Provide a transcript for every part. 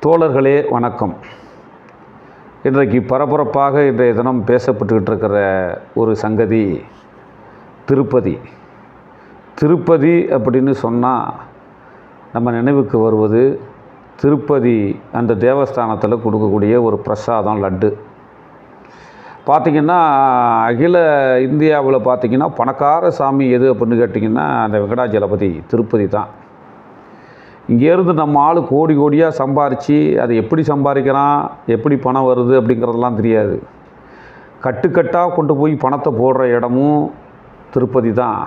தோழர்களே வணக்கம். இன்றைக்கு பரபரப்பாக இன்றைய தினம் பேசப்பட்டுக்கிட்டு இருக்கிற ஒரு சங்கதி திருப்பதி அப்படின்னு சொன்னால் நம்ம நினைவுக்கு வருவது திருப்பதி அந்த தேவஸ்தானத்தில் கொடுக்கக்கூடிய ஒரு பிரசாதம் லட்டு. பார்த்திங்கன்னா அகில இந்தியாவில் பார்த்திங்கன்னா பணக்கார சாமி எது அப்படின்னு கேட்டிங்கன்னா அந்த வெங்கடாஜலபதி திருப்பதி தான். இங்கேருந்து நம்ம ஆள் கோடி கோடியாக சம்பாரித்து அதை எப்படி சம்பாதிக்கிறான், எப்படி பணம் வருது அப்படிங்கிறதெல்லாம் தெரியாது. கட்டுக்கட்டாக கொண்டு போய் பணத்தை போடுற இடமும் திருப்பதி தான்.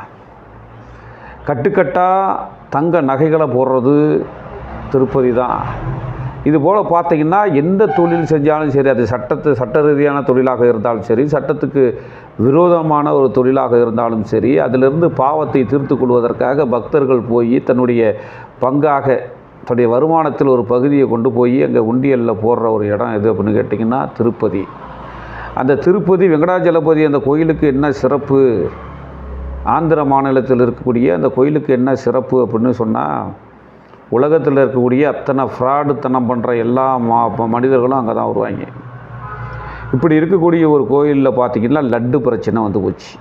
கட்டுக்கட்டாக தங்க நகைகளை போடுறது திருப்பதி தான். இதுபோல் பார்த்திங்கன்னா எந்த தொழில் செஞ்சாலும் சரி, அது சட்ட ரீதியான தொழிலாக இருந்தாலும் சரி, சட்டத்துக்கு விரோதமான ஒரு தொழிலாக இருந்தாலும் சரி, அதிலிருந்து பாவத்தை தீர்த்து கொள்வதற்காக பக்தர்கள் போய் தன்னுடைய பங்காக தன்னுடைய வருமானத்தில் ஒரு பகுதியை கொண்டு போய் அங்கே உண்டியலில் போடுற ஒரு இடம் எது அப்படின்னு கேட்டிங்கன்னா திருப்பதி. அந்த திருப்பதி வெங்கடாஜலபதி அந்த கோயிலுக்கு என்ன சிறப்பு, ஆந்திர மாநிலத்தில் இருக்கக்கூடிய அந்த கோயிலுக்கு என்ன சிறப்பு அப்படின்னு சொன்னால், உலகத்தில் இருக்கக்கூடிய அத்தனை ஃப்ராடுத்தனம் பண்ணுற எல்லா மனிதர்களும் அங்கே தான் வருவாங்க. இப்படி இருக்கக்கூடிய ஒரு கோயிலில் பார்த்திங்கன்னா லட்டு பிரச்சனை வந்து போச்சு.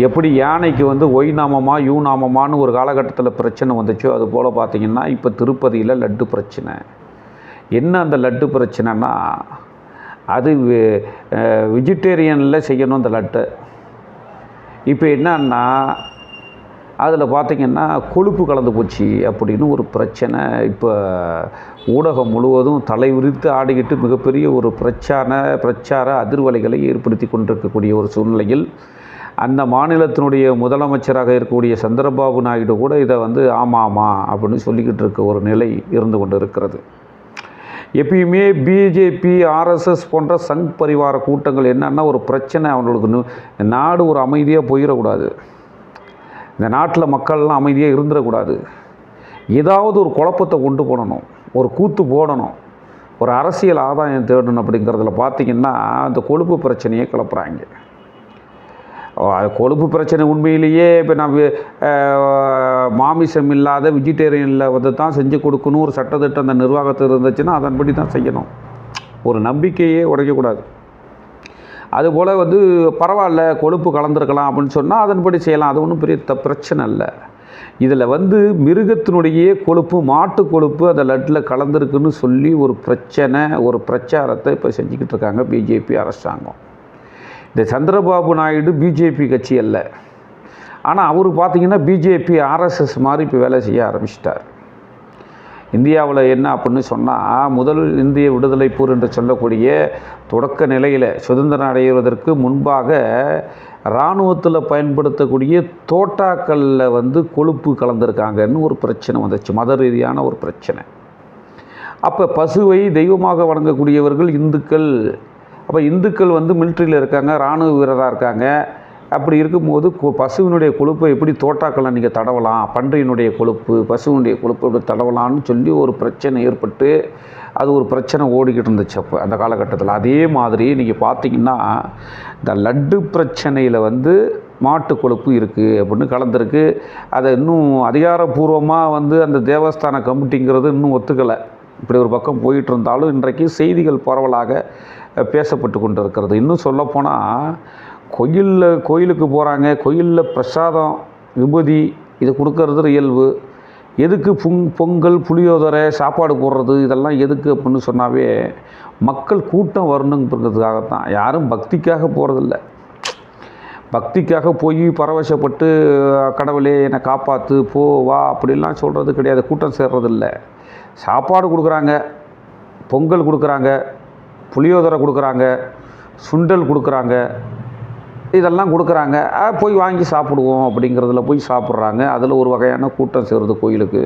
எப்படி யானைக்கு வந்து ஒய் நாமமா யூ நாமமானு ஒரு காலகட்டத்தில் பிரச்சனை வந்துச்சோ, அதுபோல் பார்த்திங்கன்னா இப்போ திருப்பதியில் லட்டு பிரச்சனை. என்ன அந்த லட்டு பிரச்சனைனா, அது வெஜிடேரியனில் செய்யணும் அந்த லட்டை. இப்போ என்னன்னா அதில் பார்த்திங்கன்னா கொழுப்பு கலந்து போச்சு அப்படின்னு ஒரு பிரச்சனை இப்போ ஊடகம் முழுவதும் தலைவிரித்து ஆடிக்கிட்டு மிகப்பெரிய ஒரு பிரச்சார அதிர்வலைகளை ஏற்படுத்தி கொண்டிருக்கக்கூடிய ஒரு சூழ்நிலையில் அந்த மாநிலத்தினுடைய முதலமைச்சராக இருக்கக்கூடிய சந்திரபாபு நாயுடு கூட இதை வந்து ஆமாம் அப்படின்னு சொல்லிக்கிட்டு இருக்க ஒரு நிலை இருந்து கொண்டு இருக்கிறது. எப்பயுமே பிஜேபி ஆர்எஸ்எஸ் போன்ற சங் பரிவார கூட்டங்கள் என்னன்னா, ஒரு பிரச்சனை அவங்களுக்கு நாடு ஒரு அமைதியாக போயிடக்கூடாது, இந்த நாட்டில் மக்கள்லாம் அமைதியாக இருந்துடக்கூடாது, ஏதாவது ஒரு குழப்பத்தை கொண்டு போடணும், ஒரு கூத்து போடணும், ஒரு அரசியல் ஆதாயம் தேடணும். அப்படிங்கிறதுல பார்த்திங்கன்னா அந்த கொழுப்பு பிரச்சனையை கிளப்புறாங்க. கொழுப்பு பிரச்சனை உண்மையிலேயே இப்போ நான் மாமிசம் இல்லாத வெஜிடேரியனில் வந்து தான் செஞ்சு கொடுக்கணும் ஒரு சட்டத்திட்டம் அந்த நிர்வாகத்தில் இருந்துச்சுன்னா அதன்படி தான் செய்யணும். ஒரு நம்பிக்கையே உடைக்கக்கூடாது. அதுபோல் வந்து பரவாயில்ல கொழுப்பு கலந்துருக்கலாம் அப்படின்னு சொன்னால் அதன்படி செய்யலாம், அது ஒன்றும் பெரிய பிரச்சனை இல்லை. இதில் வந்து மிருகத்தினுடைய கொழுப்பு, மாட்டு கொழுப்பு அந்த லட்டில் கலந்துருக்குன்னு சொல்லி ஒரு பிரச்சாரத்தை இப்போ செஞ்சுக்கிட்டு இருக்காங்க பிஜேபி அரசாங்கம். இந்த சந்திரபாபு நாயுடு பிஜேபி கட்சி அல்ல, ஆனால் அவர் பார்த்திங்கன்னா பிஜேபி ஆர்எஸ்எஸ் மாதிரி இப்போ வேலை செய்ய ஆரம்பிச்சிட்டார். இந்தியாவில் என்ன அப்படின்னு சொன்னால், முதல் இந்திய விடுதலை போர் என்று சொல்லக்கூடிய தொடக்க நிலையில் சுதந்திரம் அடைவதற்கு முன்பாக இராணுவத்தில் பயன்படுத்தக்கூடிய தோட்டாக்களில் வந்து கொழுப்பு கலந்துருக்காங்கன்னு ஒரு பிரச்சனை வந்துச்சு, மத ரீதியான ஒரு பிரச்சனை. அப்போ பசுவை தெய்வமாக வணங்கக்கூடியவர்கள் இந்துக்கள். அப்போ இந்துக்கள் வந்து மிலிட்ரியில் இருக்காங்க, இராணுவ வீரராக இருக்காங்க. அப்படி இருக்கும்போது பசுவினுடைய கொழுப்பை எப்படி தோட்டாக்களை நீங்கள் தடவலாம், பன்றியினுடைய கொழுப்பு பசுவினுடைய கொழுப்பு எப்படி தடவலான்னு சொல்லி ஒரு பிரச்சனை ஏற்பட்டு அது ஒரு பிரச்சனை ஓடிக்கிட்டு இருந்துச்சு அப்போ அந்த காலகட்டத்தில். அதே மாதிரி நீங்கள் பார்த்திங்கன்னா இந்த லட்டு பிரச்சனையில் வந்து மாட்டு கொழுப்பு இருக்குது அப்படின்னு கலந்துருக்கு. அதை இன்னும் அதிகாரப்பூர்வமாக வந்து அந்த தேவஸ்தான கமிட்டிங்கிறது இன்னும் ஒத்துக்கலை. இப்படி ஒரு பக்கம் போயிட்டு இருந்தாலும் இன்றைக்கு செய்திகள் பரவலாக பேசப்பட்டு கொண்டு இருக்கிறது. இன்னும் சொல்லப்போனால் கோயிலுக்கு போகிறாங்க, கோயிலில் பிரசாதம் விபூதி இது கொடுக்கறது இயல்பு. எதுக்கு பொங்கல் புளியோதரை சாப்பாடு போடுறது இதெல்லாம் எதுக்கு அப்படின்னு சொன்னாவே மக்கள் கூட்டம் வரணுங்கிறதுக்காகத்தான். யாரும் பக்திக்காக போகிறதில்ல. பக்திக்காக போய் பரவசப்பட்டு கடவுளே என்னை காப்பாற்று போ வா அப்படிலாம் சொல்கிறது கிடையாது. கூட்டம் சேர்றதில்லை. சாப்பாடு கொடுக்குறாங்க, பொங்கல் கொடுக்குறாங்க, புளியோதரை கொடுக்குறாங்க, சுண்டல் கொடுக்குறாங்க, இதெல்லாம் கொடுக்குறாங்க. போய் வாங்கி சாப்பிடுவோம் அப்படிங்கிறதுல போய் சாப்பிட்றாங்க. அதில் ஒரு வகையான கூட்டம் சேருது கோயிலுக்கு.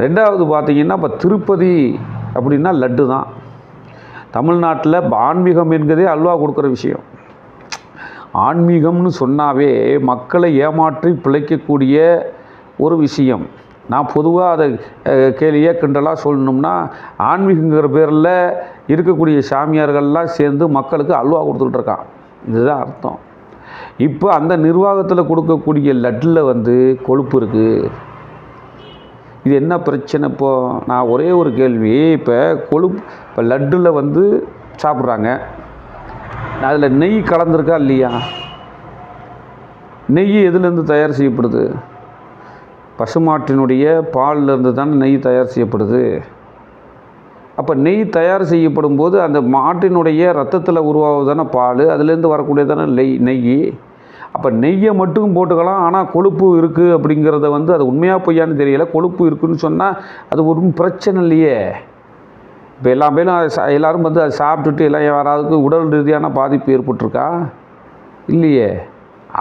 ரெண்டாவது பார்த்திங்கன்னா இப்போ திருப்பதி அப்படின்னா லட்டு தான். தமிழ்நாட்டில் ஆன்மீகம் என்கிறதே அல்வா கொடுக்குற விஷயம். ஆன்மீகம்னு சொன்னாவே மக்களை ஏமாற்றி பிழைக்கக்கூடிய ஒரு விஷயம். நான் பொதுவாக அதை கேலியாக கிண்டலாக சொல்லணும்னா, ஆன்மீகங்கிற பேரில் இருக்கக்கூடிய சாமியார்கள்லாம் சேர்ந்து மக்களுக்கு அல்வா கொடுத்துட்ருக்கான், இதுதான் அர்த்தம். இப்போ அந்த நிர்வாகத்தில் கொடுக்கக்கூடிய லட்டில் வந்து கொழுப்பு இருக்குது. இது என்ன பிரச்சனை? இப்போது நான் ஒரே ஒரு கேள்வி, இப்போ இப்போ லட்டில் வந்து சாப்பிட்றாங்க, அதில் நெய் கலந்துருக்கா இல்லையா? நெய் எதுலேருந்து தயார் செய்யப்படுது? பசுமாட்டினுடைய பாலிலேருந்து தானே நெய் தயார் செய்யப்படுது. அப்போ நெய் தயார் செய்யப்படும் போது அந்த மாட்டினுடைய ரத்தத்தில் உருவாகுதானே பால், அதுலேருந்து வரக்கூடியதானே நெய். அப்போ நெய்யை மட்டும் போட்டுக்கலாம், ஆனால் கொழுப்பு இருக்குது அப்படிங்கிறத வந்து அது உண்மையாக பொய்யான்னு தெரியலை. கொழுப்பு இருக்குதுன்னு சொன்னால் அது ஒரு பிரச்சனை இல்லையே. இப்போ எல்லோரும் வந்து அதை சாப்பிட்டுட்டு எல்லாம் யாராவது உடல் ரீதியான பாதிப்பு ஏற்பட்டிருக்கா? இல்லையே.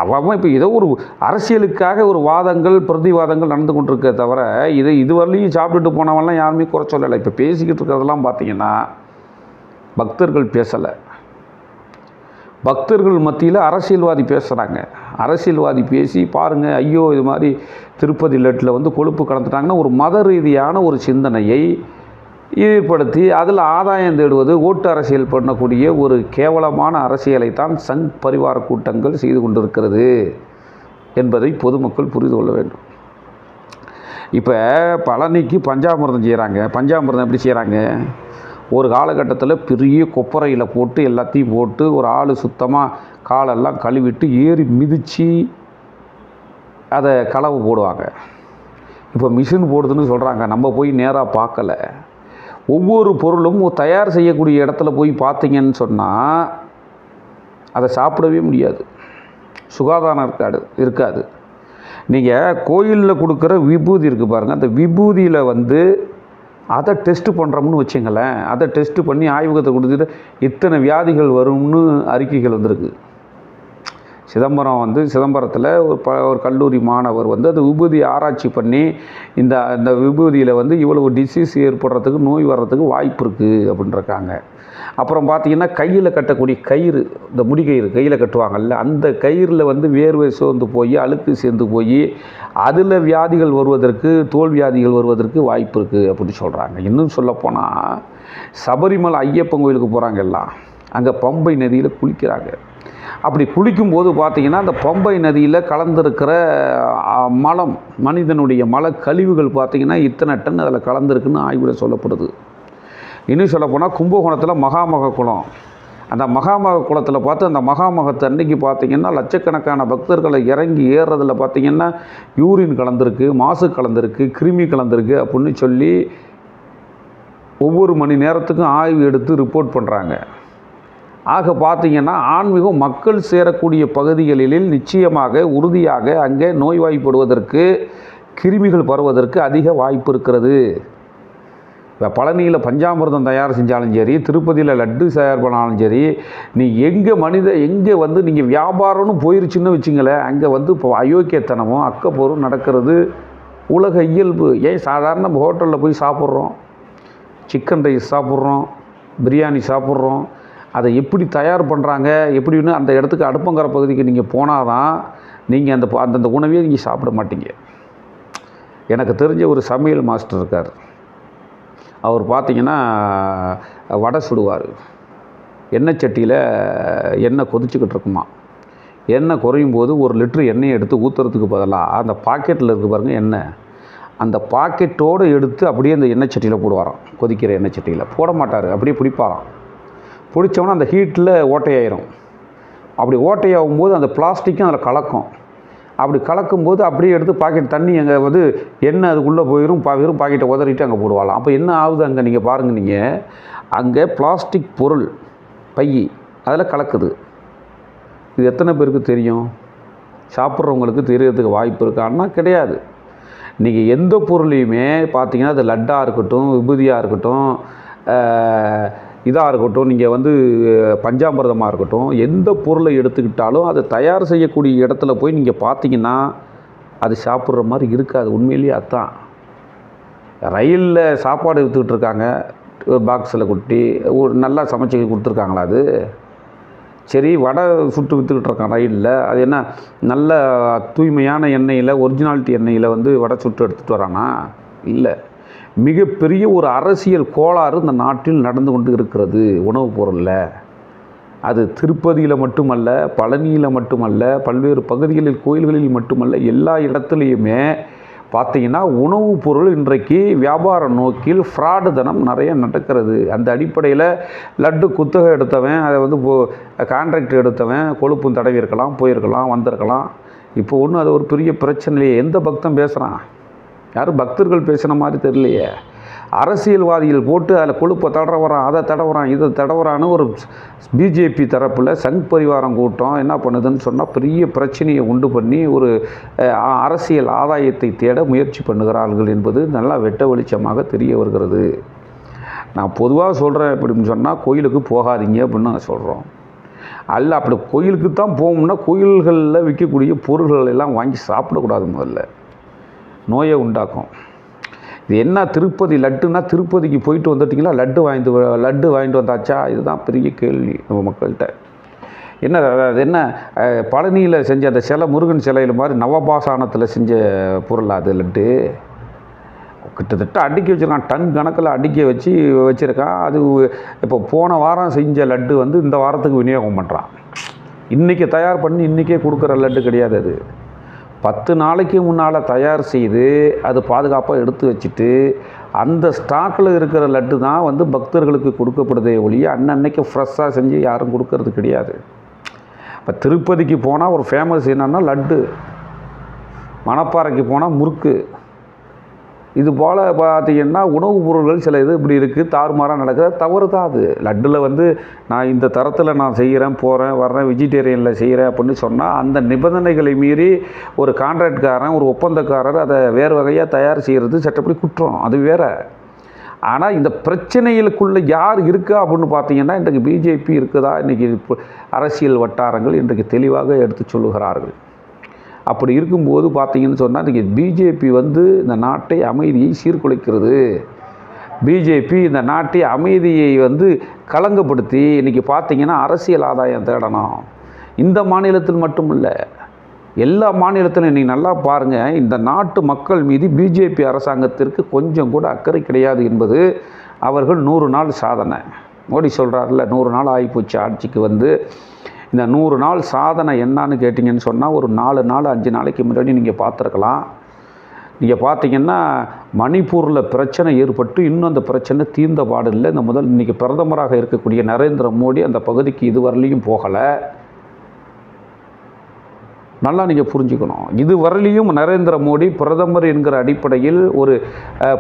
அவன் இப்போ ஏதோ ஒரு அரசியலுக்காக ஒரு வாதங்கள் பிரதிவாதங்கள் நடந்து கொண்டிருக்க தவிர இதுவரையிலையும் சாப்பிட்டுட்டு போனவன்லாம் யாருமே குறை சொல்லலை. இப்போ பேசிக்கிட்டு இருக்கிறதெல்லாம் பார்த்தீங்கன்னா பக்தர்கள் பேசலை, பக்தர்கள் மத்தியில் அரசியல்வாதி பேசுகிறாங்க. அரசியல்வாதி பேசி பாருங்கள், ஐயோ இது மாதிரி திருப்பதி லட்டில் வந்து கொழுப்பு கலந்துட்டாங்கன்னா ஒரு மத ரீதியான ஒரு சிந்தனையை ஏற்படுத்தி அதில் ஆதாயம் தேடுவது, ஓட்டு அரசியல் பண்ணக்கூடிய ஒரு கேவலமான அரசியலை தான் சங் பரிவார கூட்டங்கள் செய்து கொண்டிருக்கிறது என்பதை பொதுமக்கள் புரிந்து கொள்ள வேண்டும். இப்போ பழனிக்கு பஞ்சாமிர்தம் செய்கிறாங்க. பஞ்சாமிர்தம் எப்படி செய்கிறாங்க? ஒரு காலகட்டத்தில் பெரிய கொப்பரையில் போட்டு எல்லாத்தையும் போட்டு ஒரு ஆள் சுத்தமாக காலெல்லாம் கழுவிட்டு ஏறி மிதித்து அதை கலவை போடுவாங்க. இப்போ மிஷின் போடுதுன்னு சொல்கிறாங்க, நம்ம போய் நேராக பார்க்கல. ஒவ்வொரு பொருளும் தயார் செய்யக்கூடிய இடத்துல போய் பார்த்தீங்கன்னு சொன்னால் அதை சாப்பிடவே முடியாது, சுகாதாரம் இருக்காது. நீங்கள் கோயிலில் கொடுக்குற விபூதி இருக்குது பாருங்கள், அந்த விபூதியில் வந்து அதை டெஸ்ட்டு பண்ணுறோம்னு வச்சுங்களேன், அதை டெஸ்ட்டு பண்ணி ஆய்வகத்தை கொடுத்துட்டு இத்தனை வியாதிகள் வரும்னு அறிக்கைகள் வந்திருக்கு. சிதம்பரத்தில் ஒரு கல்லூரி மாணவர் வந்து அது விபூதியை ஆராய்ச்சி பண்ணி இந்த விபூதியில் வந்து இவ்வளவு டிசீஸ் ஏற்படுறதுக்கு, நோய் வர்றதுக்கு வாய்ப்பு இருக்குது அப்படின்றாங்க. அப்புறம் பார்த்திங்கன்னா கையில் கட்டக்கூடிய கயிறு, இந்த முடிக்கயிறு கையில் கட்டுவாங்கள்ல, அந்த கயிறில் வந்து வேர்வை சோர்ந்து போய் அழுக்கு சேர்ந்து போய் அதில் வியாதிகள் வருவதற்கு, தோல் வியாதிகள் வருவதற்கு வாய்ப்பு இருக்குது அப்படின்னு சொல்கிறாங்க. இன்னும் சொல்லப்போனால் சபரிமலை ஐயப்பன் கோயிலுக்கு போகிறாங்க எல்லாம், அங்கே பம்பை நதியில் குளிக்கிறாங்க. அப்படி குளிக்கும்போது பார்த்திங்கன்னா அந்த பம்பை நதியில் கலந்துருக்கிற மலம், மனிதனுடைய மல கழிவுகள் பார்த்திங்கன்னா இத்தனை டன் அதில் கலந்துருக்குன்னு ஆய்வில் சொல்லப்படுது. இன்னும் சொல்லப்போனால் கும்பகோணத்தில் மகாமக குளம், அந்த மகாமக குளத்தில் பார்த்து அந்த மகாமகத்து அன்னைக்கு பார்த்திங்கன்னா லட்சக்கணக்கான பக்தர்களை இறங்கி ஏறுறதில் பார்த்திங்கன்னா யூரின் கலந்துருக்கு, மாசு கலந்துருக்கு, கிருமி கலந்துருக்கு அப்படின்னு சொல்லி ஒவ்வொரு மணி நேரத்துக்கும் ஆய்வு எடுத்து ரிப்போர்ட் பண்ணுறாங்க. ஆக பார்த்திங்கன்னா ஆன்மீகம் மக்கள் சேரக்கூடிய பகுதிகளில் நிச்சயமாக உறுதியாக அங்கே நோய்வாய்ப்படுவதற்கு, கிருமிகள் பரவுவதற்கு அதிக வாய்ப்பு இருக்கிறது. இப்போ பழனியில் பஞ்சாமிர்தம் தயார் செஞ்சாலும் சரி, திருப்பதியில் லட்டு தயார் பண்ணாலும் சரி, நீ எங்கே வந்து நீங்கள் வியாபாரம்னு போயிருச்சுன்னு வச்சுங்களேன், அங்கே வந்து இப்போ அயோக்கியத்தனமும் அக்கப்போரும் நடக்கிறது உலக இயல்பு. ஏன் சாதாரண ஹோட்டலில் போய் சாப்பிட்றோம், சிக்கன் ரைஸ் சாப்பிட்றோம், பிரியாணி சாப்பிட்றோம், அதை எப்படி தயார் பண்ணுறாங்க எப்படின்னு அந்த இடத்துக்கு அடுப்பங்கிற பகுதிக்கு நீங்கள் போனால் தான் நீங்கள் அந்தந்த உணவையே நீங்கள் சாப்பிட மாட்டீங்க. எனக்கு தெரிஞ்ச ஒரு சமையல் மாஸ்டர் இருக்கார். அவர் பார்த்திங்கன்னா வடை சுடுவார். எண்ணெய் சட்டியில் எண்ணெய் கொதிச்சுக்கிட்டு இருக்குமா, எண்ணெய் குறையும் போது 1 லிட்டர் எண்ணெயை எடுத்து ஊற்றுறதுக்கு பதிலாக அந்த பாக்கெட்டில் இருக்குது பாருங்கள் எண்ணெய், அந்த பாக்கெட்டோடு எடுத்து அப்படியே அந்த எண்ணெய் சட்டியில் போடுவாராம். கொதிக்கிற எண்ணெய் சட்டியில் போட மாட்டார், அப்படியே பிடிப்பாராம். பிடிச்சோன்னா அந்த ஹீட்டில் ஓட்டையாயிரும். அப்படி ஓட்டையாகும்போது அந்த பிளாஸ்டிக்கும் அதில் கலக்கும். அப்படி கலக்கும்போது அப்படியே எடுத்து பாக்கெட் தண்ணி அங்கே வந்து எண்ணெய் அதுக்குள்ளே போயிடும், வெறும் பாக்கெட்டை உதறிட்டு அங்கே போடுவாலாம். அப்போ என்ன ஆகுது அங்கே நீங்கள் பாருங்கள், நீங்கள் அங்கே பிளாஸ்டிக் பொருள் பை அதில் கலக்குது. இது எத்தனை பேருக்கு தெரியும்? சாப்பிட்றவங்களுக்கு தெரியறதுக்கு வாய்ப்பு இருக்கான்னா கிடையாது. நீங்கள் எந்த பொருளையுமே பார்த்தீங்கன்னா அது லட்டாக இருக்கட்டும், விபூதியாக இருக்கட்டும், இதாக இருக்கட்டும், நீங்கள் வந்து பஞ்சாமிர்தமாக இருக்கட்டும், எந்த பொருளை எடுத்துக்கிட்டாலும் அதை தயார் செய்யக்கூடிய இடத்துல போய் நீங்கள் பார்த்தீங்கன்னா அது சாப்பிட்ற மாதிரி இருக்காது. உண்மையிலேயே அதுதான். ரயிலில் சாப்பாடு விற்றுக்கிட்டு இருக்காங்க, ஒரு பாக்ஸில் கொட்டி ஒரு நல்லா சமைச்சு கொடுத்துருக்காங்களா? அது சரி. வடை சுட்டு விற்றுக்கிட்டு இருக்கான் ரயிலில், அது என்ன நல்ல தூய்மையான எண்ணெயில், ஒரிஜினாலிட்டி எண்ணெயில் வந்து வடை சுட்டு எடுத்துகிட்டு வரானா? இல்லை. மிகப்பெரிய ஒரு அரசியல் கோளாறு இந்த நாட்டில் நடந்து கொண்டு இருக்கிறது உணவுப் பொருளில். அது திருப்பதியில் மட்டுமல்ல, பழனியில் மட்டுமல்ல, பல்வேறு பகுதிகளில் கோயில்களில் மட்டுமல்ல, எல்லா இடத்துலையுமே பார்த்தீங்கன்னா உணவுப் பொருள் இன்றைக்கு வியாபார நோக்கில் ஃப்ராடு தனம் நிறைய நடக்கிறது. அந்த அடிப்படையில் லட்டு குத்தகை எடுத்தவன், அதை வந்து கான்ட்ராக்ட் எடுத்தவன் கொழுப்பும் தடவி இருக்கலாம், போயிருக்கலாம், வந்திருக்கலாம். இப்போ ஒன்றும் அது ஒரு பெரிய பிரச்சனை இல்லையே. எந்த பக்தன் பேசுகிறான்? யாரும் பக்தர்கள் பேசுகிற மாதிரி தெரியலையே. அரசியல்வாதிகள் போட்டு அதில் கொழுப்பை தடவுறான், அதை தடவுறான், இதை தடவுறான்னு ஒரு பிஜேபி தரப்பில் சங் பரிவாரம் கூட்டம் என்ன பண்ணுதுன்னு சொன்னால் பெரிய பிரச்சனையை உண்டு பண்ணி ஒரு அரசியல் ஆதாயத்தை தேட முயற்சி பண்ணுகிறார்கள் என்பது நல்லா வெட்ட வெளிச்சமாக தெரிய வருகிறது. நான் பொதுவாக சொல்கிறேன் அப்படின்னு சொன்னால் கோயிலுக்கு போகாதீங்க அப்படின்னு நான் சொல்கிறோம். அல்ல அப்படி கோயிலுக்கு தான் போகணும்னா கோயில்களில் விற்கக்கூடிய பொருள்கள் எல்லாம் வாங்கி சாப்பிடக்கூடாது. முதல்ல நோயை உண்டாக்கும். இது என்ன திருப்பதி லட்டுன்னா திருப்பதிக்கு போயிட்டு வந்துட்டிங்களா, லட்டு வாங்கிட்டு வந்தாச்சா? இதுதான் பெரிய கேள்வி நம்ம மக்கள்கிட்ட. என்ன அது என்ன பழனியில் செஞ்ச அந்த சிலை, முருகன் சிலையில் மாதிரி நவபாசானத்தில் செஞ்ச பொருள் அது லட்டு. கிட்டத்தட்ட அடுக்கி வச்சுருக்கான், டன் கணக்கில் அடுக்கி வச்சுருக்கான். அது இப்போ போன வாரம் செஞ்ச லட்டு வந்து இந்த வாரத்துக்கு விநியோகம் பண்ணுறான். இன்றைக்கி தயார் பண்ணி இன்றைக்கே கொடுக்குற லட்டு கிடையாது. அது 10 நாளைக்கு முன்னால் தயார் செய்து அது பாதுகாப்பாக எடுத்து வச்சுட்டு அந்த ஸ்டாக்கில் இருக்கிற லட்டு தான் வந்து பக்தர்களுக்கு கொடுக்கப்படுதே ஒழிய அன்னன்னைக்கு ஃப்ரெஷ்ஷாக செஞ்சு யாரும் கொடுக்கறது கிடையாது. இப்போ திருப்பதிக்கு போனால் ஒரு ஃபேமஸ் என்னென்னா லட்டு, மணப்பாறைக்கு போனால் முறுக்கு. இது போல் பார்த்திங்கன்னா உணவுப் பொருள்கள் சில இது இப்படி இருக்குது, தாறுமாறாக நடக்குது. தவறு தான் அது. லட்டில் வந்து நான் இந்த தரத்தில் நான் செய்கிறேன், போகிறேன், வர்றேன், வெஜிடேரியனில் செய்கிறேன் அப்படின்னு சொன்னால் அந்த நிபந்தனைகளை மீறி ஒரு கான்ட்ராக்ட்காரன், ஒரு ஒப்பந்தக்காரர் அதை வேறு வகையாக தயார் செய்கிறது சட்டப்படி குற்றம். அது வேறு. ஆனால் இந்த பிரச்சனைகளுக்குள்ளே யார் இருக்கா அப்படின்னு பார்த்தீங்கன்னா இன்றைக்கு பிஜேபி இருக்குதா? இன்றைக்கி அரசியல் வட்டாரங்கள் இன்றைக்கு தெளிவாக எடுத்து சொல்லுகிறார்கள். அப்படி இருக்கும்போது பார்த்தீங்கன்னு சொன்னால் இன்றைக்கி பிஜேபி வந்து இந்த நாட்டை அமைதியை சீர்குலைக்கிறது. பிஜேபி இந்த நாட்டை அமைதியை வந்து களங்கப்படுத்தி இன்றைக்கி பார்த்தீங்கன்னா அரசியல் ஆதாயம் தேடணும். இந்த மாநிலத்தில் மட்டும் இல்லை, எல்லா மாநிலத்திலும் இன்றைக்கி நல்லா பாருங்கள், இந்த நாட்டு மக்கள் மீது பிஜேபி அரசாங்கத்திற்கு கொஞ்சம் கூட அக்கறை கிடையாது என்பது அவர்கள் 100 நாள் சாதனை. மோடி சொல்கிறார்ல 100 நாள் ஆகிப்போச்சு ஆட்சிக்கு வந்து. இந்த 100 நாள் சாதனை என்னான்னு கேட்டிங்கன்னு சொன்னால் ஒரு 4 நாள் 5 நாளைக்கு முன்னாடி நீங்கள் பார்த்துருக்கலாம். நீங்கள் பார்த்தீங்கன்னா மணிப்பூரில் பிரச்சனை ஏற்பட்டு இன்னும் அந்த பிரச்சனை தீர்ந்த பாடு இல்லை. இன்றைக்கி பிரதமராக இருக்கக்கூடிய நரேந்திர மோடி அந்த பகுதிக்கு இதுவரையிலையும் போகலை. நல்லா நீங்கள் புரிஞ்சுக்கணும். இதுவரையிலையும் நரேந்திர மோடி பிரதமர் என்கிற அடிப்படையில் ஒரு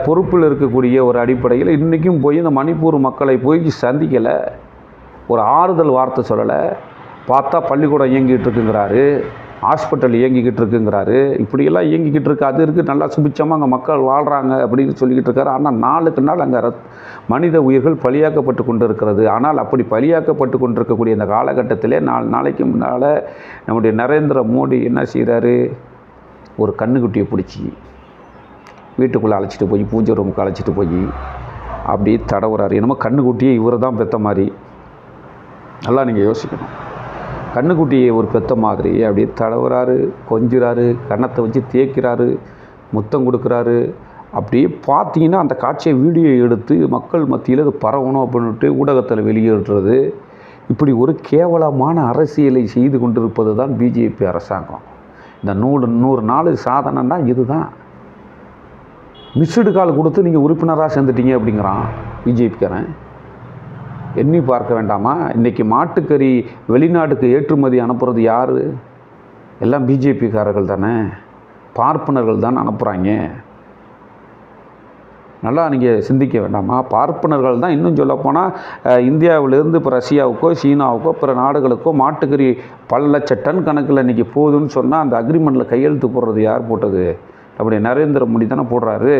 பொறுப்பில் இருக்கக்கூடிய ஒரு அடிப்படையில் இன்றைக்கும் போய் இந்த மணிப்பூர் மக்களை போய் சந்திக்கலை, ஒரு ஆறுதல் வார்த்தை சொல்லலை. பார்த்தா பள்ளிக்கூடம் இயங்கிக்கிட்டு இருக்குங்கிறாரு, ஹாஸ்பிட்டல் இயங்கிக்கிட்டு இருக்குங்கிறாரு, இப்படியெல்லாம் இயங்கிக்கிட்டு இருக்கு. அது இருக்குது, நல்லா சுபிச்சமாக அங்கே மக்கள் வாழ்கிறாங்க அப்படின்னு சொல்லிக்கிட்டு இருக்காரு. ஆனால் நாளுக்கு நாள் அங்கே மனித உயிர்கள் பலியாக்கப்பட்டு கொண்டு இருக்கிறது. ஆனால் அப்படி பலியாக்கப்பட்டு கொண்டிருக்கக்கூடிய இந்த காலகட்டத்திலே 4 நாளைக்கு முன்னால் நம்முடைய நரேந்திர மோடி என்ன செய்கிறாரு? ஒரு கன்றுக்குட்டியை பிடிச்சி வீட்டுக்குள்ளே அழைச்சிட்டு போய் பூஜை ரூமுக்கு அழைச்சிட்டு போய் அப்படி தடவுறாரு. என்னமோ கன்றுக்குட்டியை இவர் தான் பெற்ற மாதிரி. நல்லா நீங்கள் யோசிக்கணும். கண்ணுக்குட்டியை ஒரு பெத்த மாதிரி அப்படியே தடவுறாரு, கொஞ்சுறாரு, கன்னத்தை வச்சு தேய்க்கிறாரு, முத்தம் கொடுக்குறாரு. அப்படியே பார்த்தீங்கன்னா அந்த காட்சியை வீடியோ எடுத்து மக்கள் மத்தியில் அது பரவணும் அப்படின்ட்டு ஊடகத்தில் வெளியிடுறது. இப்படி ஒரு கேவலமான அரசியலை செய்து கொண்டிருப்பது தான் பிஜேபி அரசாங்கம். இந்த 100 நாள் சாதனைன்னா இதுதான். மிஸ்டு கால் கொடுத்து நீங்கள் உறுப்பினராக சேர்ந்துட்டீங்க அப்படிங்கிறான் பிஜேபிக்காரன். எண்ணி பார்க்க வேண்டாமா? இன்றைக்கி மாட்டுக்கறி வெளிநாட்டுக்கு ஏற்றுமதி அனுப்புகிறது யார்? எல்லாம் பிஜேபிக்காரர்கள் தானே, பார்ப்பனர்கள் தான் அனுப்புகிறாங்க. நல்லா நீங்கள் சிந்திக்க வேண்டாமா? பார்ப்பனர்கள் தான். இன்னும் சொல்லப்போனால் இந்தியாவிலேருந்து இப்போ ரஷ்யாவுக்கோ சீனாவுக்கோ பிற நாடுகளுக்கோ மாட்டுக்கறி பல லட்ச டன் கணக்கில் இன்றைக்கி போகுதுன்னு சொன்னால் அந்த அக்ரிமெண்ட்டில் கையெழுத்து போடுறது யார் போட்டது? அப்படி நரேந்திர மோடி தானே போடுறாரு.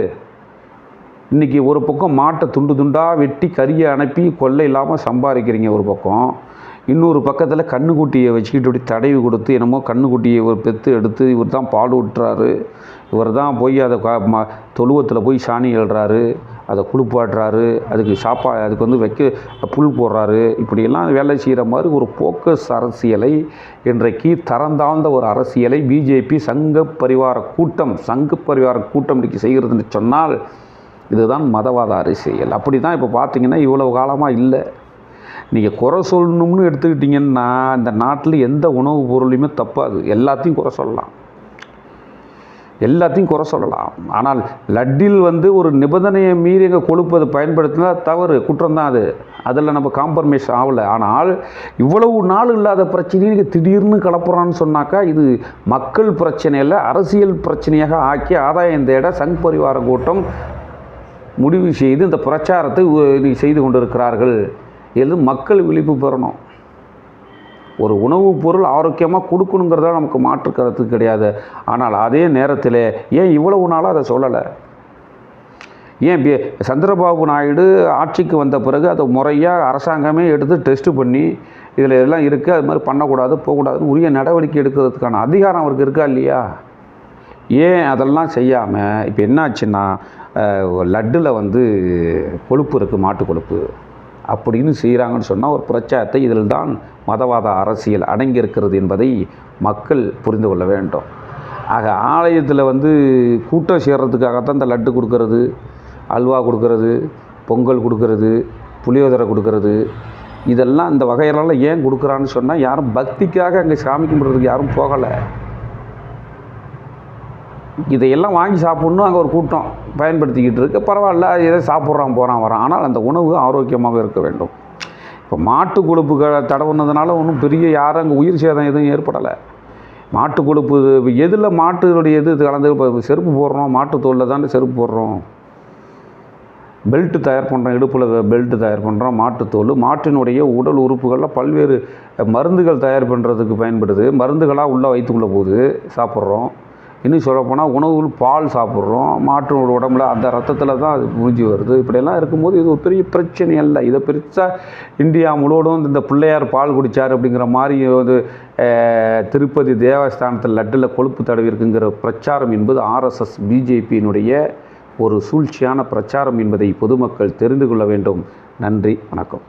இன்றைக்கி ஒரு பக்கம் மாட்டை துண்டு துண்டாக வெட்டி கறியை அனுப்பி கொள்ளை இல்லாமல் சம்பாதிக்கிறீங்க ஒரு பக்கம். இன்னொரு பக்கத்தில் கண்ணுக்குட்டியை வச்சுக்கிட்டு இப்படி தடவி கொடுத்து என்னமோ கண்ணுக்குட்டியை ஒரு பெற்று எடுத்து இவர் தான் பால் விட்டுறாரு, இவர் தான் போய் அதை தொழுவத்தில் போய் சாணி எழுறாரு, அதை குளிப்பாட்டுறாரு, அதுக்கு வந்து புல் போடுறாரு. இப்படியெல்லாம் வேலை செய்கிற மாதிரி ஒரு போக்கஸ் அரசியலை இன்றைக்கு தரந்தாழ்ந்த ஒரு அரசியலை பிஜேபி சங்க பரிவார கூட்டம் இன்றைக்கி செய்கிறதுன்னு சொன்னால் இதுதான் மதவாத அரசியல். அப்படி தான் இப்போ பார்த்தீங்கன்னா இவ்வளவு காலமாக இல்லை. நீங்கள் குறை சொல்லணும்னு எடுத்துக்கிட்டிங்கன்னா இந்த நாட்டில் எந்த உணவுப் பொருளையுமே தப்பாது, எல்லாத்தையும் குறை சொல்லலாம். எல்லாத்தையும் குறை சொல்லலாம். ஆனால் லட்டில் வந்து ஒரு நிபந்தனையை மீறி எங்கள் கொழுப்பு அதை பயன்படுத்தினா தவறு, குற்றம் தான் அது. அதில் நம்ம காம்ப்ரமைஸ் ஆகலை. ஆனால் இவ்வளவு நாள் இல்லாத பிரச்சனையை திடீர்னு கலப்புறான்னு சொன்னாக்கா இது மக்கள் பிரச்சனையில் அரசியல் பிரச்சனையாக ஆக்கி ஆதாயம் தேட சங் பரிவார கூட்டம் முடிவு செய்து இந்த பிரச்சாரத்தை செய்து கொண்டிருக்கிறார்கள் என்று மக்கள் விழிப்பு பெறணும். ஒரு உணவுப் பொருள் ஆரோக்கியமாக கொடுக்கணுங்கிறதா நமக்கு மாற்று கருத்து கிடையாது. ஆனால் அதே நேரத்தில் ஏன் இவ்வளவு நாளாக அதை சொல்லலை? ஏன் சந்திரபாபு நாயுடு ஆட்சிக்கு வந்த பிறகு அதை முறையாக அரசாங்கமே எடுத்து டெஸ்ட்டு பண்ணி இதில் எல்லாம் இருக்குது, அது மாதிரி பண்ணக்கூடாது போகக்கூடாதுன்னு உரிய நடவடிக்கை எடுக்கிறதுக்கான அதிகாரம் அவருக்கு இருக்கா இல்லையா? ஏன் அதெல்லாம் செய்யாமல் இப்போ என்னாச்சுன்னா லட்டில் வந்து கொழுப்பு இருக்குது, மாட்டு கொழுப்பு அப்படின்னு செய்கிறாங்கன்னு சொன்னால் ஒரு பிரச்சாரத்தை இதில் தான் மதவாத அரசியல் அடங்கியிருக்கிறது என்பதை மக்கள் புரிந்து கொள்ள வேண்டும். ஆக ஆலயத்தில் வந்து கூட்டம் சேர்றதுக்காகத்தான் இந்த லட்டு கொடுக்கறது, அல்வா கொடுக்கறது, பொங்கல் கொடுக்கறது, புளியோதரை கொடுக்கறது, இதெல்லாம் இந்த வகையெல்லாம் ஏன் கொடுக்குறான்னு சொன்னால் யாரும் பக்திக்காக அங்கே சாமி கும்பிட்றதுக்கு யாரும் போகலை. இதையெல்லாம் வாங்கி சாப்பிட்ணும் அங்கே ஒரு கூட்டம் பயன்படுத்திக்கிட்டு இருக்கு. பரவாயில்ல, எதை சாப்பிட்றான் போகிறான் வரான். ஆனால் அந்த உணவு ஆரோக்கியமாக இருக்க வேண்டும். இப்போ மாட்டு கொழுப்பு தடவுனதுனால ஒன்றும் பெரிய யாரும் அங்கே உயிர் சேதம் எதுவும் ஏற்படலை. மாட்டு கொழுப்பு எதில் மாட்டுடைய இது கலந்து இப்போ செருப்பு போடுறோம், மாட்டு தோலில் தானே செருப்பு போடுறோம். பெல்ட்டு தயார் பண்ணுறோம், இடுப்பில் பெல்ட்டு தயார் பண்ணுறோம், மாட்டுத்தோல். மாட்டினுடைய உடல் உறுப்புகளில் பல்வேறு மருந்துகள் தயார் பண்ணுறதுக்கு பயன்படுது. மருந்துகளாக உள்ளே வயிற்றுக்குள்ளே போகுது, சாப்பிட்றோம். இன்னும் சொல்லப்போனால் உணவுகள் பால் சாப்பிட்றோம், மாட்டினோட உடம்புல அந்த ரத்தத்தில் தான் அது முடிஞ்சு வருது. இப்படியெல்லாம் இருக்கும்போது இது ஒரு பெரிய பிரச்சனை அல்ல. இதை பெருசாக இந்தியா முழுவதும் இந்த பிள்ளையார் பால் குடித்தார் அப்படிங்கிற மாதிரி வந்து திருப்பதி தேவஸ்தானத்தில் லட்டில் கொழுப்பு தடவி இருக்குங்கிற பிரச்சாரம் என்பது ஆர்எஸ்எஸ் பிஜேபியினுடைய ஒரு சூழ்ச்சியான பிரச்சாரம் என்பதை பொதுமக்கள் தெரிந்து கொள்ள வேண்டும். நன்றி, வணக்கம்.